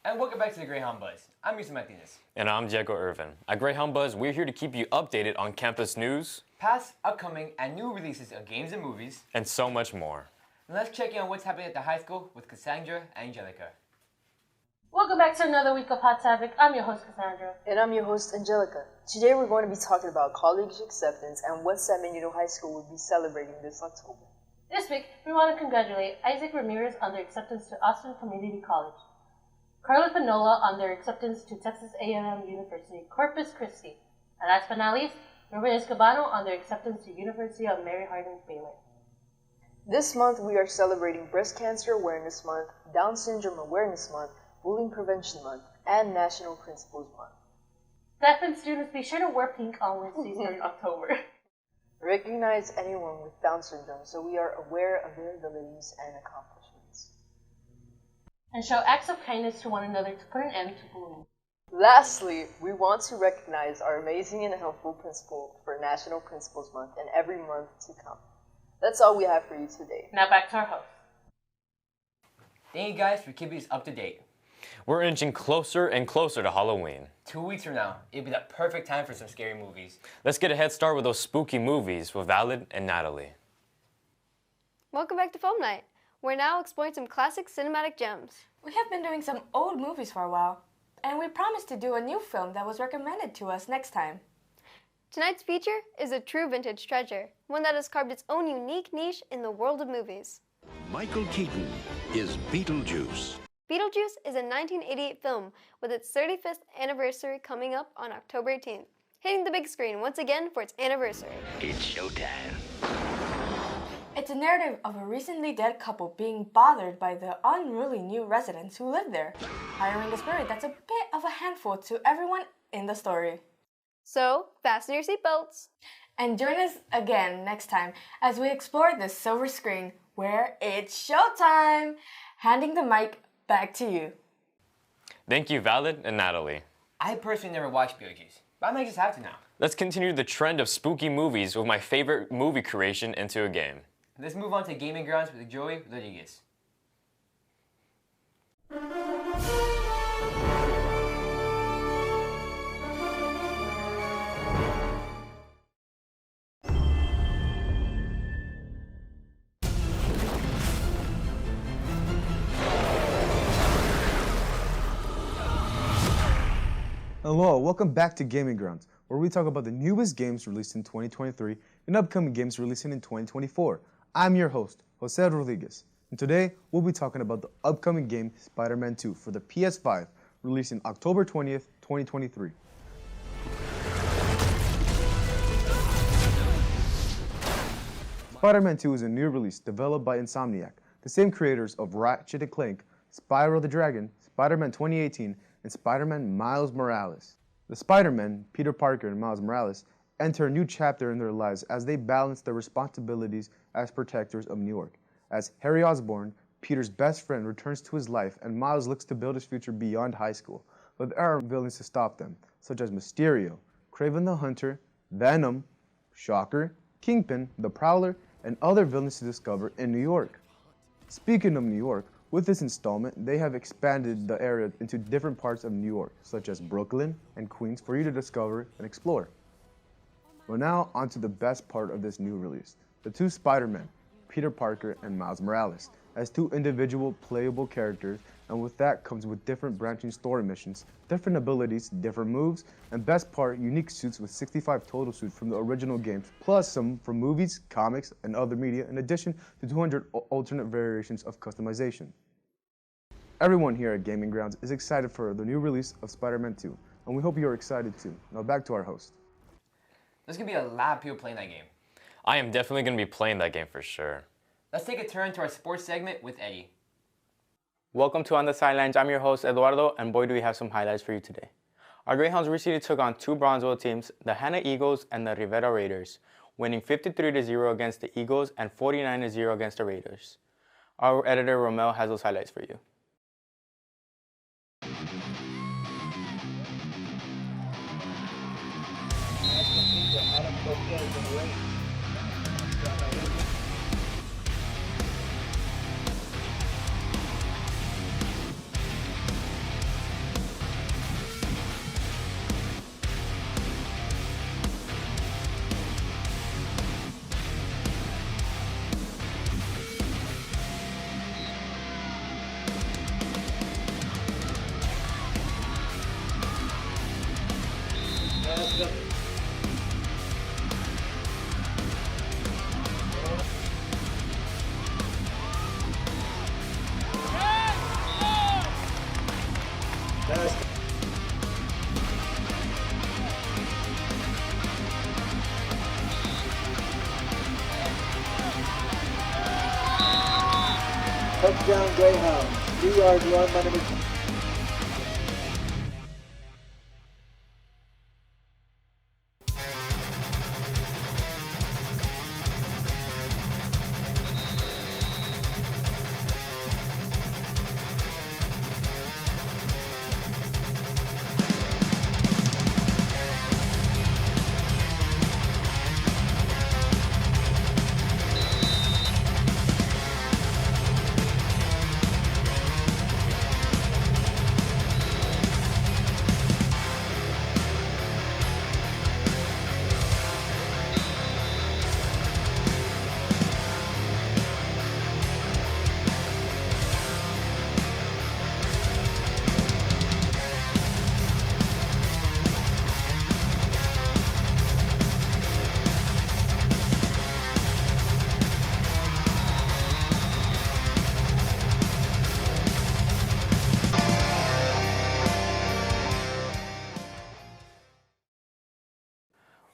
And welcome back to the Greyhound Buzz. I'm Yusuf Martinez. And I'm Diego Irvin. At Greyhound Buzz, we're here to keep you updated on campus news, past, upcoming, and new releases of games and movies, and so much more. And let's check in on what's happening at the high school with Cassandra and Angelica. Welcome back to another week of Hot Topic. I'm your host, Cassandra. And I'm your host, Angelica. Today we're going to be talking about college acceptance and what's at Benito High School will be celebrating this October. This week, we want to congratulate Isaac Ramirez on their acceptance to Austin Community College, Carlos Panola on their acceptance to Texas A&M University, Corpus Christi, and last but not least, Ruben Escobano on their acceptance to University of Mary Hardin Baylor. This month we are celebrating Breast Cancer Awareness Month, Down Syndrome Awareness Month, Bullying Prevention Month, and National Principals Month. Staff and students, be sure to wear pink on Wednesdays during October. Recognize anyone with Down syndrome so we are aware of their abilities and accomplishments. And show acts of kindness to one another to put an end to bullying. Lastly, we want to recognize our amazing and helpful principal for National Principals Month and every month to come. That's all we have for you today. Now back to our host. Thank you guys for keeping us up to date. We're inching closer and closer to Halloween. 2 weeks from now, it'll be the perfect time for some scary movies. Let's get a head start with those spooky movies with Valid and Natalie. Welcome back to Film Night. We're now exploring some classic cinematic gems. We have been doing some old movies for a while, and we promised to do a new film that was recommended to us next time. Tonight's feature is a true vintage treasure, one that has carved its own unique niche in the world of movies. Michael Keaton is BettleJuice. BettleJuice is a 1988 film with its 35th anniversary coming up on October 18th, hitting the big screen once again for its anniversary. It's showtime. It's a narrative of a recently dead couple being bothered by the unruly new residents who live there, hiring a spirit that's a bit of a handful to everyone in the story. So, fasten your seatbelts. And join us again next time as we explore the silver screen where it's showtime! Handing the mic back to you. Thank you, Valid and Natalie. I personally never watched BettleJuice, but I might just have to now. Let's continue the trend of spooky movies with my favorite movie creation into a game. Let's move on to Gaming Grounds with Joey Rodriguez. Hello, welcome back to Gaming Grounds, where we talk about the newest games released in 2023 and upcoming games releasing in 2024. I'm your host, Jose Rodriguez, and today we'll be talking about the upcoming game Spider-Man 2 for the PS5, releasing October 20th, 2023. Spider-Man 2 is a new release developed by Insomniac, the same creators of Ratchet & Clank, Spyro the Dragon, Spider-Man 2018, and Spider-Man Miles Morales. The Spider-Men, Peter Parker and Miles Morales, enter a new chapter in their lives as they balance their responsibilities as protectors of New York. As Harry Osborn, Peter's best friend, returns to his life and Miles looks to build his future beyond high school, but there are villains to stop them, such as Mysterio, Kraven the Hunter, Venom, Shocker, Kingpin, the Prowler, and other villains to discover in New York. Speaking of New York, with this installment, they have expanded the area into different parts of New York, such as Brooklyn and Queens, for you to discover and explore. Well, now on to the best part of this new release, the two Spider-Men, Peter Parker and Miles Morales, as two individual playable characters, and with that comes with different branching story missions, different abilities, different moves, and best part, unique suits with 65 total suits from the original games, plus some from movies, comics, and other media, in addition to 200 alternate variations of customization. Everyone here at Gaming Grounds is excited for the new release of Spider-Man 2, and we hope you're excited too. Now back to our host. There's going to be a lot of people playing that game. I am definitely going to be playing that game for sure. Let's take a turn to our sports segment with Eddie. Welcome to On the Sidelines. I'm your host, Eduardo, and boy, do we have some highlights for you today. Our Greyhounds recently took on two Bronzeville teams, the Hanna Eagles and the Rivera Raiders, winning 53-0 against the Eagles and 49-0 against the Raiders. Our editor, Romel, has those highlights for you. Touchdown Greyhound. 3-yard run by number 2.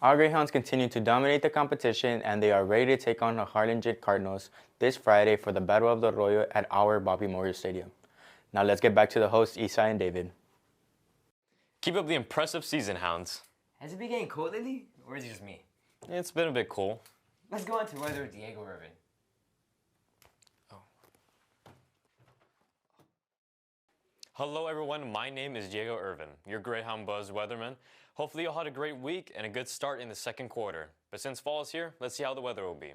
Our Greyhounds continue to dominate the competition, and they are ready to take on the Harlingen Cardinals this Friday for the Battle of the Arroyo at our Bobby Memorial Stadium. Now let's get back to the hosts, Isai and David. Keep up the impressive season, Hounds. Has it been getting cold lately, or is it just me? It's been a bit cool. Let's go on to weather with Diego Irvin. Hello everyone, my name is Diego Irvin, your Greyhound Buzz weatherman. Hopefully you all had a great week and a good start in the second quarter. But since fall is here, let's see how the weather will be.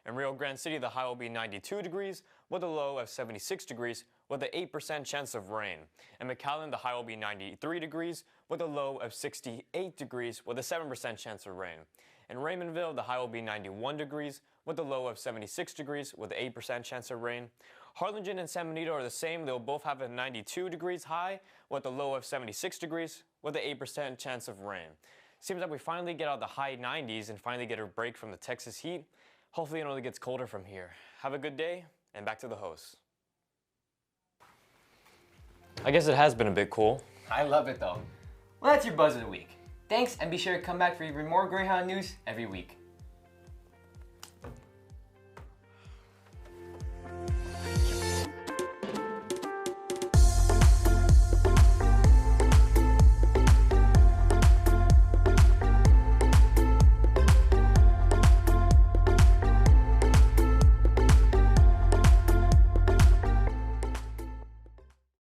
In Rio Grande City, the high will be 92 degrees with a low of 76 degrees with an 8% chance of rain. In McAllen, the high will be 93 degrees with a low of 68 degrees with a 7% chance of rain. In Raymondville, the high will be 91 degrees with a low of 76 degrees with an 8% chance of rain. Harlingen and San Benito are the same. They'll both have a 92 degrees high with a low of 76 degrees with an 8% chance of rain. Seems like we finally get out of the high 90s and finally get a break from the Texas heat. Hopefully it only gets colder from here. Have a good day, and back to the hosts. I guess it has been a bit cool. I love it though. Well, that's your Buzz of the Week. Thanks, and be sure to come back for even more Greyhound news every week.